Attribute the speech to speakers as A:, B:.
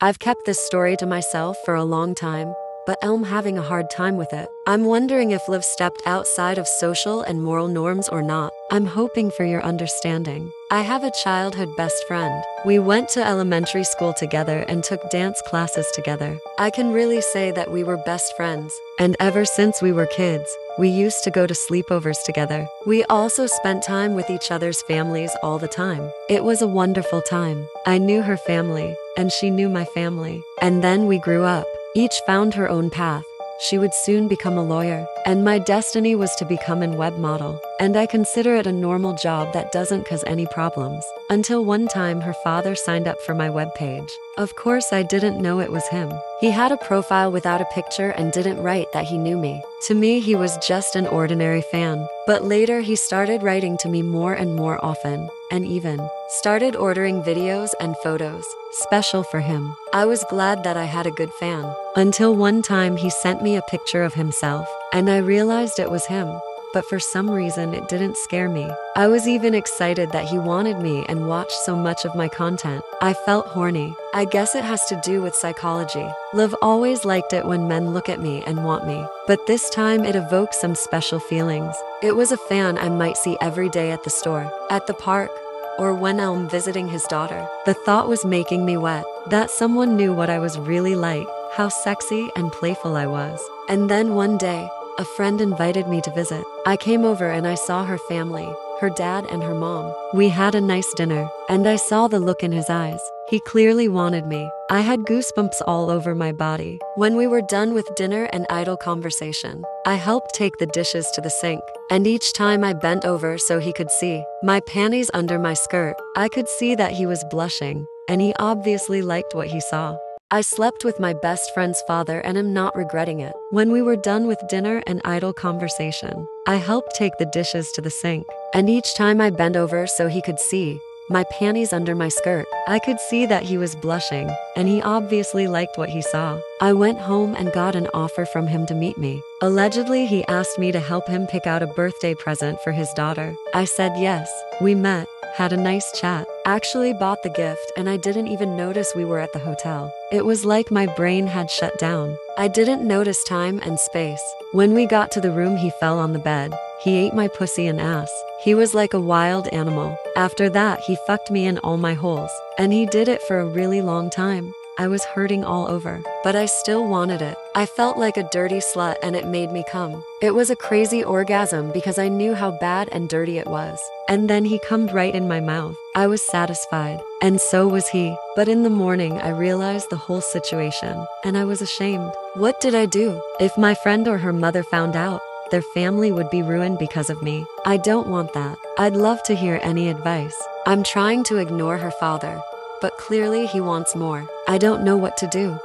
A: I've kept this story to myself for a long time, but I'm having a hard time with it. I'm wondering if Liv stepped outside of social and moral norms or not. I'm hoping for your understanding. I have a childhood best friend. We went to elementary school together and took dance classes together. I can really say that we were best friends. And ever since we were kids, we used to go to sleepovers together. We also spent time with each other's families all the time. It was a wonderful time. I knew her family, and she knew my family. And then we grew up. Each found her own path. She would soon become a lawyer, and my destiny was to become a web model. And I consider it a normal job that doesn't cause any problems. Until one time her father signed up for my webpage. Of course I didn't know it was him. He had a profile without a picture and didn't write that he knew me. To me he was just an ordinary fan. But later he started writing to me more and more often, and even started ordering videos and photos special for him. I was glad that I had a good fan. Until one time he sent me a picture of himself, and I realized it was him. But for some reason it didn't scare me. I was even excited that he wanted me and watched so much of my content. I felt horny. I guess it has to do with psychology. Liv always liked it when men look at me and want me. But this time it evoked some special feelings. It was a fan I might see every day at the store, at the park, or when I'm visiting his daughter. The thought was making me wet, that someone knew what I was really like, how sexy and playful I was. And then one day, a friend invited me to visit. I came over and I saw her family, her dad and her mom. We had a nice dinner, and I saw the look in his eyes. He clearly wanted me. I had goosebumps all over my body. When we were done with dinner and idle conversation, I helped take the dishes to the sink, and each time I bent over so he could see my panties under my skirt, I could see that he was blushing, and he obviously liked what he saw. I slept with my best friend's father and am not regretting it. When we were done with dinner and idle conversation, I helped take the dishes to the sink, and each time I bent over so he could see my panties under my skirt, I could see that he was blushing, and he obviously liked what he saw. I went home and got an offer from him to meet me. Allegedly, he asked me to help him pick out a birthday present for his daughter. I said yes. We met, had a nice chat, actually bought the gift, and I didn't even notice we were at the hotel. It was like my brain had shut down. I didn't notice time and space. When we got to the room, he fell on the bed. He ate my pussy and ass. He was like a wild animal. After that, he fucked me in all my holes. And he did it for a really long time. I was hurting all over, but I still wanted it. I felt like a dirty slut and it made me come. It was a crazy orgasm because I knew how bad and dirty it was. And then he cummed right in my mouth. I was satisfied, and so was he. But in the morning, I realized the whole situation, and I was ashamed. What did I do? If my friend or her mother found out, their family would be ruined because of me. I don't want that. I'd love to hear any advice. I'm trying to ignore her father, but clearly he wants more. I don't know what to do.